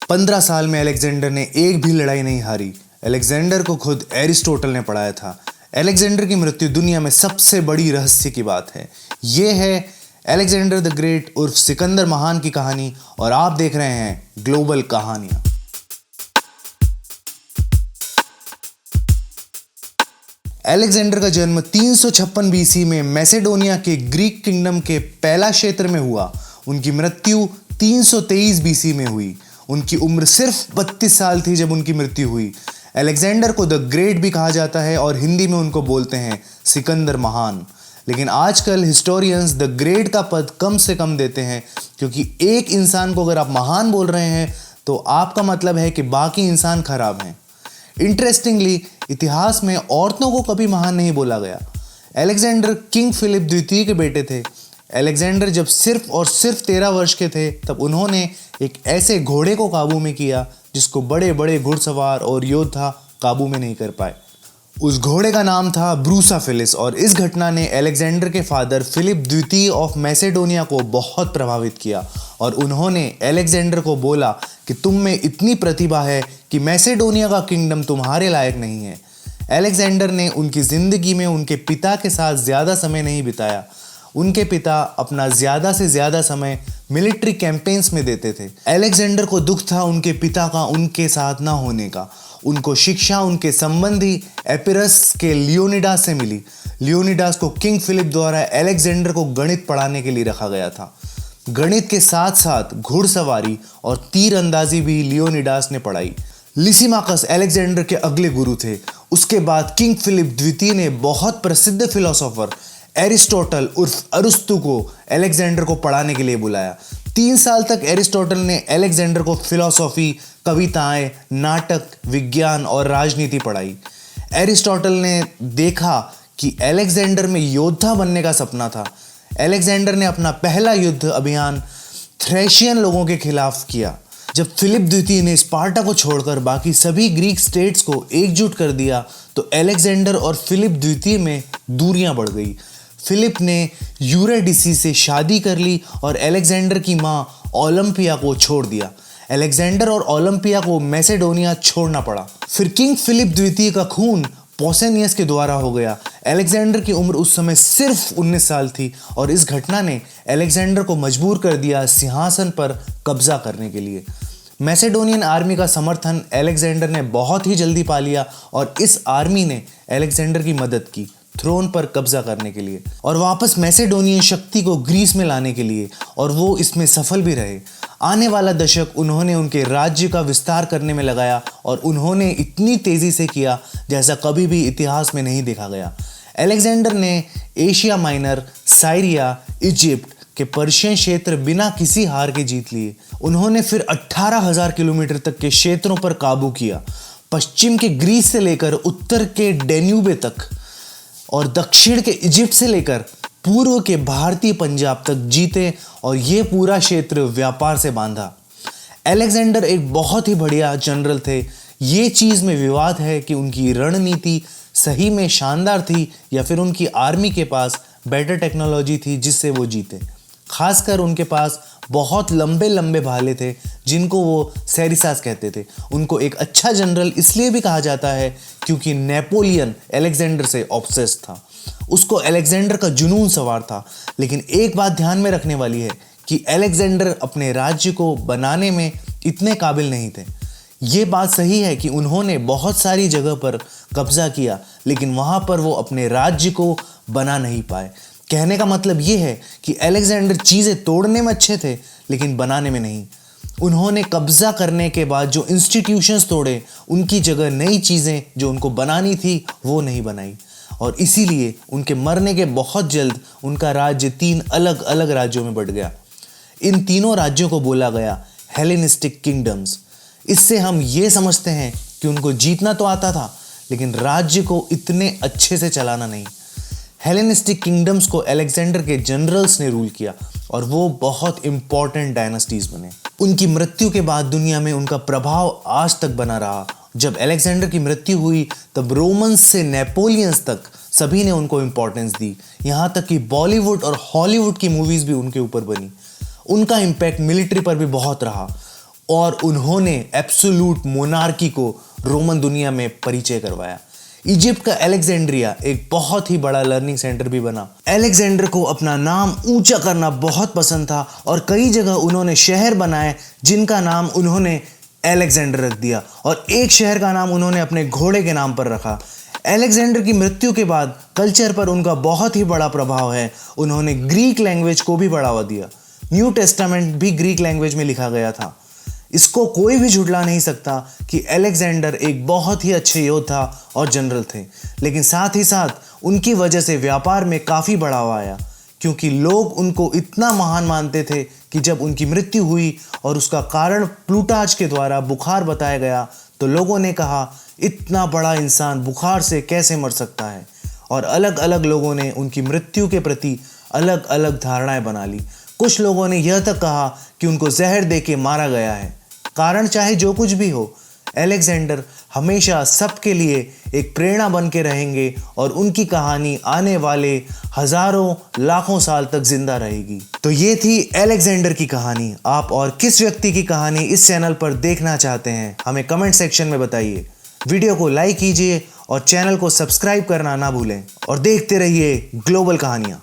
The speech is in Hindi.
15 साल में अलेक्जेंडर ने एक भी लड़ाई नहीं हारी। अलेक्जेंडर को खुद एरिस्टोटल ने पढ़ाया था। अलेक्जेंडर की मृत्यु दुनिया में सबसे बड़ी रहस्य की बात है। ये है अलेक्जेंडर द ग्रेट उर्फ सिकंदर महान की कहानी और आप देख रहे हैं ग्लोबल कहानियां। अलेक्जेंडर का जन्म 356 बीसी में मैसेडोनिया के ग्रीक किंगडम के पहला क्षेत्र में हुआ। उनकी मृत्यु 323 बीसी में हुई। उनकी उम्र सिर्फ 32 साल थी जब उनकी मृत्यु हुई। अलेक्जेंडर को द ग्रेट भी कहा जाता है और हिंदी में उनको बोलते हैं सिकंदर महान। लेकिन आजकल हिस्टोरियंस द ग्रेट का पद कम से कम देते हैं, क्योंकि एक इंसान को अगर आप महान बोल रहे हैं तो आपका मतलब है कि बाकी इंसान खराब हैं। इंटरेस्टिंगली इतिहास में औरतों को कभी महान नहीं बोला गया। अलेक्जेंडर किंग फिलिप द्वितीय के बेटे थे। अलेक्जेंडर जब सिर्फ और सिर्फ 13 वर्ष के थे तब उन्होंने एक ऐसे घोड़े को काबू में किया जिसको बड़े बड़े घुड़सवार और योद्धा काबू में नहीं कर पाए। उस घोड़े का नाम था ब्रूसाफिलिस और इस घटना ने अलेक्जेंडर के फादर फिलिप द्वितीय ऑफ मैसेडोनिया को बहुत प्रभावित किया और उन्होंने अलेक्जेंडर को बोला कि तुम में इतनी प्रतिभा है कि मैसेडोनिया का किंगडम तुम्हारे लायक नहीं है। अलेक्जेंडर ने उनकी ज़िंदगी में उनके पिता के साथ ज़्यादा समय नहीं बिताया। उनके पिता अपना ज़्यादा से ज़्यादा समय मिलिट्री कैंपेन्स में देते थे। अलेक्जेंडर को दुख था उनके पिता का उनके साथ ना होने का। उनको शिक्षा उनके संबंधी एपिरस के लियोनिडास से मिली। लियोनिडास को किंग फिलिप द्वारा अलेक्जेंडर को गणित पढ़ाने के लिए रखा गया था। गणित के साथ साथ घुड़सवारी और तीरंदाजी भी लियोनिडास ने पढ़ाई। लिसिमाकस अलेक्जेंडर के अगले गुरु थे। उसके बाद किंग फिलिप द्वितीय ने बहुत प्रसिद्ध फिलोसोफर एरिस्टोटल उर्फ अरस्तु को अलेक्जेंडर को पढ़ाने के लिए बुलाया। 3 साल तक एरिस्टोटल ने अलेक्जेंडर को फिलॉसफी, कविताएं, नाटक, विज्ञान और राजनीति पढ़ाई। एरिस्टोटल ने देखा कि अलेक्जेंडर में योद्धा बनने का सपना था। अलेक्जेंडर ने अपना पहला युद्ध अभियान थ्रेशियन लोगों के खिलाफ किया। जब फिलिप द्वितीय ने स्पार्टा को छोड़कर बाकी सभी ग्रीक स्टेट्स को एकजुट कर दिया तो अलेक्जेंडर और फिलिप द्वितीय में दूरियां बढ़ गई। फिलिप ने यूरिडिसी से शादी कर ली और अलेक्जेंडर की मां ओलंपिया को छोड़ दिया। अलेक्जेंडर और ओलंपिया को मैसेडोनिया छोड़ना पड़ा। फिर किंग फिलिप द्वितीय का खून पोसेनियस के द्वारा हो गया। अलेक्जेंडर की उम्र उस समय सिर्फ 19 साल थी और इस घटना ने अलेक्जेंडर को मजबूर कर दिया सिंहासन पर कब्जा करने के लिए। मैसेडोनियन आर्मी का समर्थन अलेक्जेंडर ने बहुत ही जल्दी पा लिया और इस आर्मी ने अलेक्जेंडर की मदद की थ्रोन पर कब्जा करने के लिए और वापस मैसेडोनियन शक्ति को ग्रीस में लाने के लिए, और वो इसमें सफल भी रहे। आने वाला दशक उन्होंने उनके राज्य का विस्तार करने में लगाया और उन्होंने इतनी तेज़ी से किया जैसा कभी भी इतिहास में नहीं देखा गया। अलेक्जेंडर ने एशिया माइनर, साइरिया, इजिप्ट के पर्शियन क्षेत्र बिना किसी हार के जीत लिए। उन्होंने फिर 18,000 किलोमीटर तक के क्षेत्रों पर काबू किया। पश्चिम के ग्रीस से लेकर उत्तर के डेन्यूबे तक और दक्षिण के इजिप्ट से लेकर पूर्व के भारतीय पंजाब तक जीते और ये पूरा क्षेत्र व्यापार से बांधा। अलेक्जेंडर एक बहुत ही बढ़िया जनरल थे। ये चीज़ में विवाद है कि उनकी रणनीति सही में शानदार थी या फिर उनकी आर्मी के पास बेटर टेक्नोलॉजी थी जिससे वो जीते। खासकर उनके पास बहुत लंबे लंबे भाले थे जिनको वो सेरिसास कहते थे। उनको एक अच्छा जनरल इसलिए भी कहा जाता है क्योंकि नेपोलियन अलेक्जेंडर से ऑब्सेस्ड था। उसको अलेक्जेंडर का जुनून सवार था। लेकिन एक बात ध्यान में रखने वाली है कि अलेक्जेंडर अपने राज्य को बनाने में इतने काबिल नहीं थे। ये बात सही है कि उन्होंने बहुत सारी जगह पर कब्जा किया, लेकिन वहाँ पर वो अपने राज्य को बना नहीं पाए। कहने का मतलब ये है कि अलेक्जेंडर चीज़ें तोड़ने में अच्छे थे लेकिन बनाने में नहीं। उन्होंने कब्जा करने के बाद जो इंस्टीट्यूशंस तोड़े, उनकी जगह नई चीज़ें जो उनको बनानी थी वो नहीं बनाई और इसीलिए उनके मरने के बहुत जल्द उनका राज्य 3 अलग अलग राज्यों में बढ़ गया। इन तीनों राज्यों को बोला गया हेलेनिस्टिक किंगडम्स। इससे हम ये समझते हैं कि उनको जीतना तो आता था लेकिन राज्य को इतने अच्छे से चलाना नहीं। हेलेनिस्टिक किंगडम्स को अलेक्जेंडर के जनरल्स ने रूल किया और वो बहुत इंपॉर्टेंट डायनास्टीज बने। उनकी मृत्यु के बाद दुनिया में उनका प्रभाव आज तक बना रहा। जब अलेक्जेंडर की मृत्यु हुई तब रोमन्स से नेपोलियंस तक सभी ने उनको इंपॉर्टेंस दी। यहाँ तक कि बॉलीवुड और हॉलीवुड की मूवीज़ भी उनके ऊपर बनी। उनका इम्पैक्ट मिलिट्री पर भी बहुत रहा। और उन्होंने एब्सोल्यूट मोनार्की को रोमन दुनिया में परिचय करवाया। इजिप्ट का अलेक्जेंड्रिया एक बहुत ही बड़ा लर्निंग सेंटर भी बना। अलेक्जेंडर को अपना नाम ऊंचा करना बहुत पसंद था और कई जगह उन्होंने शहर बनाए जिनका नाम उन्होंने अलेक्जेंडर रख दिया, और एक शहर का नाम उन्होंने अपने घोड़े के नाम पर रखा। अलेक्जेंडर की मृत्यु के बाद कल्चर पर उनका बहुत ही बड़ा प्रभाव है। उन्होंने ग्रीक लैंग्वेज को भी बढ़ावा दिया। न्यू टेस्टामेंट भी ग्रीक लैंग्वेज में लिखा गया था। इसको कोई भी झुठला नहीं सकता कि अलेक्जेंडर एक बहुत ही अच्छे योद्धा और जनरल थे, लेकिन साथ ही साथ उनकी वजह से व्यापार में काफ़ी बढ़ावा आया, क्योंकि लोग उनको इतना महान मानते थे कि जब उनकी मृत्यु हुई और उसका कारण प्लूटार्च के द्वारा बुखार बताया गया तो लोगों ने कहा इतना बड़ा इंसान बुखार से कैसे मर सकता है, और अलग अलग लोगों ने उनकी मृत्यु के प्रति अलग अलग धारणाएं बना ली। कुछ लोगों ने यह तक कहा कि उनको जहर देके मारा गया है। कारण चाहे जो कुछ भी हो, अलेक्जेंडर हमेशा सबके लिए एक प्रेरणा बन के रहेंगे और उनकी कहानी आने वाले हजारों लाखों साल तक जिंदा रहेगी। तो ये थी अलेक्जेंडर की कहानी। आप और किस व्यक्ति की कहानी इस चैनल पर देखना चाहते हैं हमें कमेंट सेक्शन में बताइए। वीडियो को लाइक कीजिए और चैनल को सब्सक्राइब करना ना भूलें, और देखते रहिए ग्लोबल कहानियां।